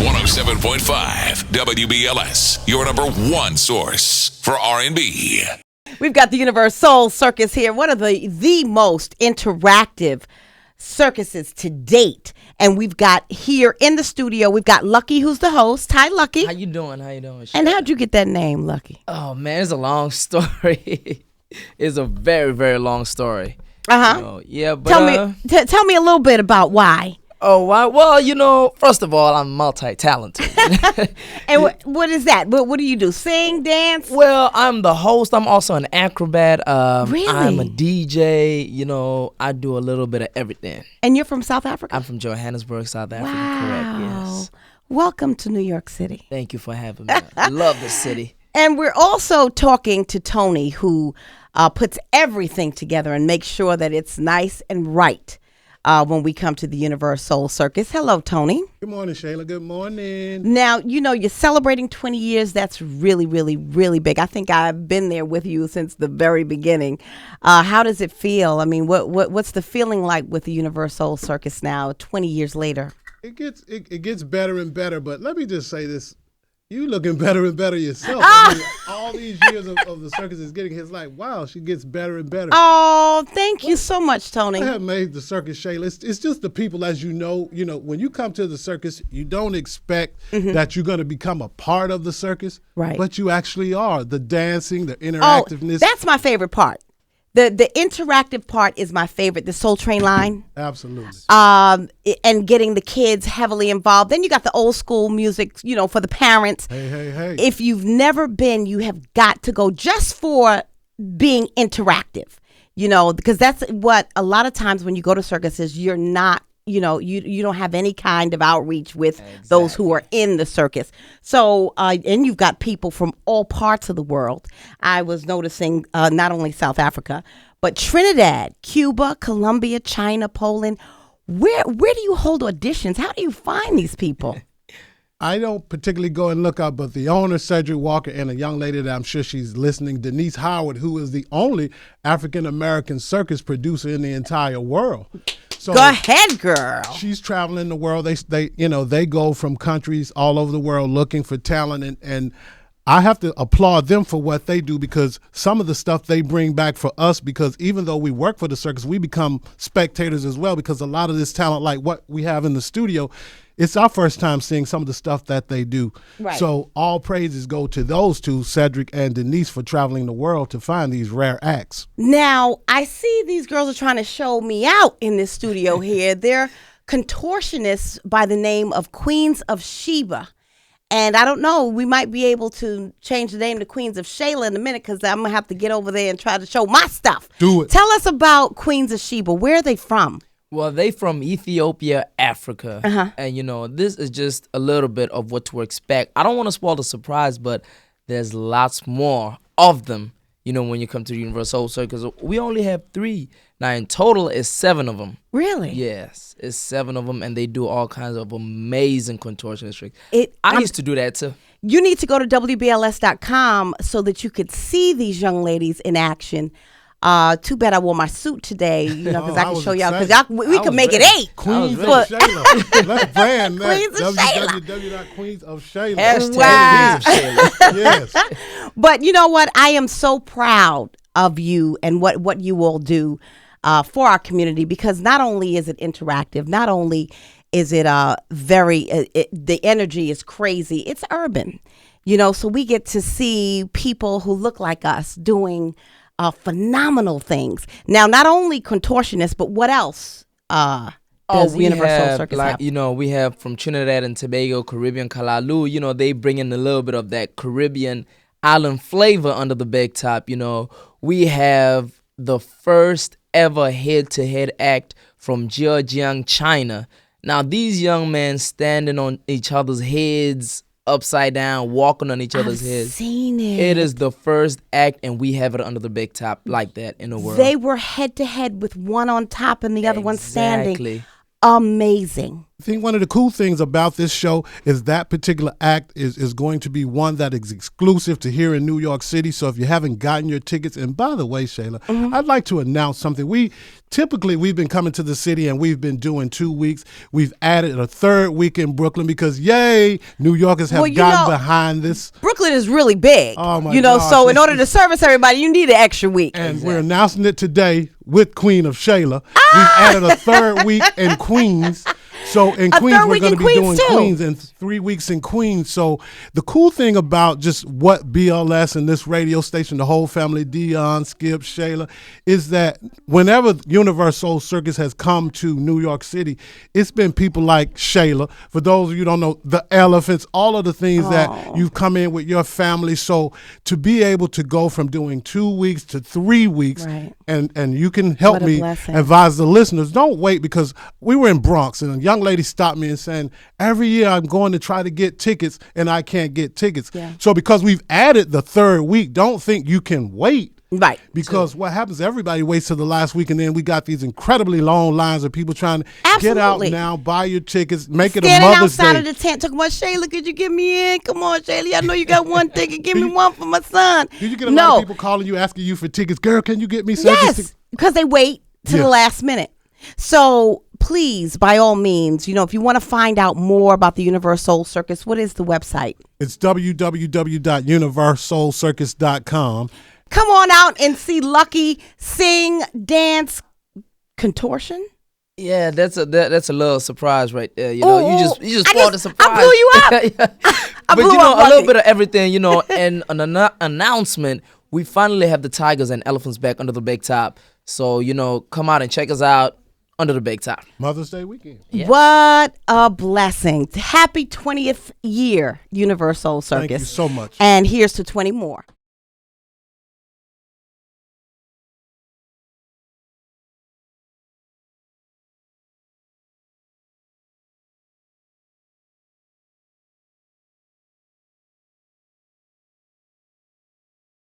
107.5 WBLS, your number one source for R&B. We've got the UniverSoul Circus here, one of the most interactive circuses to date. And we've got here in the studio, we've got Lucky, who's the host. Hi, Lucky. How you doing? And how'd you get that name, Lucky? Oh, man, it's a long story. It's a very, very long story. Yeah, but tell me a little bit about why. Oh, why? Well, first of all, I'm multi-talented. And what is that? What do you do? Sing, dance? Well, I'm the host. I'm also an acrobat. Really? I'm a DJ. I do a little bit of everything. And you're from South Africa? I'm from Johannesburg, South Africa. Wow. Correct, yes. Welcome to New York City. Thank you for having me. I love the city. And we're also talking to Tony, who puts everything together and makes sure that it's nice and right. When we come to the UniverSoul Circus. Hello, Tony. Good morning, Shayla. Good morning. Now, you're celebrating 20 years. That's really, really, really big. I think I've been there with you since the very beginning. How does it feel? I mean, what's the feeling like with the UniverSoul Circus now, 20 years later? It gets better and better, but let me just say this. You looking better and better yourself. I mean, all these years of the circus is getting, it's like, wow, she gets better and better. Oh, thank you so much, Tony. I have made the circus, Shayla. It's just the people, as you know, when you come to the circus, you don't expect that you're going to become a part of the circus. Right. But you actually are. The dancing, the interactiveness. Oh, that's my favorite part. The interactive part is my favorite, the Soul Train line. Absolutely. And getting the kids heavily involved. Then you got the old school music, for the parents. Hey. If you've never been, you have got to go just for being interactive, because that's what a lot of times when you go to circuses, you're not, you don't have any kind of outreach with those who are in the circus. So, and you've got people from all parts of the world. I was noticing not only South Africa, but Trinidad, Cuba, Colombia, China, Poland. Where do you hold auditions? How do you find these people? I don't particularly go and look up, but the owner, Cedric Walker, and a young lady that I'm sure she's listening, Denise Howard, who is the only African-American circus producer in the entire world. So go ahead, girl. She's traveling the world. They go from countries all over the world looking for talent, and I have to applaud them for what they do, because some of the stuff they bring back for us, because even though we work for the circus, we become spectators as well, because a lot of this talent, like what we have in the studio, it's our first time seeing some of the stuff that they do. Right. So all praises go to those two, Cedric and Denise, for traveling the world to find these rare acts. Now, I see these girls are trying to show me out in this studio here. They're contortionists by the name of Queens of Sheba. And I don't know, we might be able to change the name to Queens of Shayla in a minute, because I'm going to have to get over there and try to show my stuff. Do it. Tell us about Queens of Sheba. Where are they from? Well, they from Ethiopia, Africa. And, this is just a little bit of what to expect. I don't want to spoil the surprise, but there's lots more of them, when you come to the UniverSoul Circus. We only have 3. Now, in total, it's 7 of them. Really? Yes, it's 7 of them, and they do all kinds of amazing contortionist tricks. I used to do that, too. You need to go to WBLS.com so that you could see these young ladies in action. Too bad I wore my suit today, because I can show y'all. Because we could make it 8. Queens of Shayla. Let's brand that. Queens of Shayla. www.queensofshayla. Wow. Yes. But you know what? I am so proud of you and what you all do for our community, because not only is it interactive, not only is it the energy is crazy, it's urban, so we get to see people who look like us doing phenomenal things. Now, not only contortionists, but what else does UniverSoul Circus have? We have from Trinidad and Tobago, Caribbean Kalalu. They bring in a little bit of that Caribbean island flavor under the big top. We have the first ever head-to-head act from Zhejiang, China. Now, these young men standing on each other's heads, upside down, walking on each other's heads. I've seen it. It is the first act, and we have it under the big top like that in the world. They were head to head with one on top and the other one standing. Amazing. I think one of the cool things about this show is that particular act is going to be one that is exclusive to here in New York City. So if you haven't gotten your tickets, and by the way, Shayla, I'd like to announce something. We've been coming to the city and we've been doing 2 weeks. We've added a third week in Brooklyn because, yay, New Yorkers have gotten behind this. Brooklyn is really big. Oh, my gosh. So in order to service everybody, you need an extra week. And we're announcing it today with Queen of Shayla. We've added a third week in Queens. So in Queens, we're going to be doing Queens and 3 weeks in Queens. So the cool thing about just what BLS and this radio station, the whole family, Dion, Skip, Shayla, is that whenever UniverSoul Circus has come to New York City, it's been people like Shayla. For those of you who don't know, the Elephants, all of the things that you've come in with your family. So to be able to go from doing 2 weeks to 3 weeks, and you can help me advise the listeners, don't wait, because we were in Bronx and a young lady stopped me and saying, every year I'm going to try to get tickets and I can't get tickets. So because we've added the third week, don't think you can wait. Right. Because what happens, everybody waits till the last week, and then we got these incredibly long lines of people trying to get out now, buy your tickets, make it a Mother's Day. Outside of the tent, talking about, Shayla, could you get me in? Come on, Shayla, I know you got one ticket. Give me one for my son. Did you get a lot of people calling you, asking you for tickets? Girl, can you get me some? Yes, because they wait to the last minute. So please, by all means, if you want to find out more about the UniverSoul Circus, what is the website? It's www.universoulcircus.com. Come on out and see Lucky sing, dance, contortion. Yeah, that's a little surprise right there. You just brought a surprise. I blew you up. But a little bit of everything. And an announcement. We finally have the Tigers and Elephants back under the big top. So come out and check us out under the big top. Mother's Day weekend. Yeah. What a blessing! Happy 20th year, UniverSoul Circus. Thank you so much. And here's to 20 more.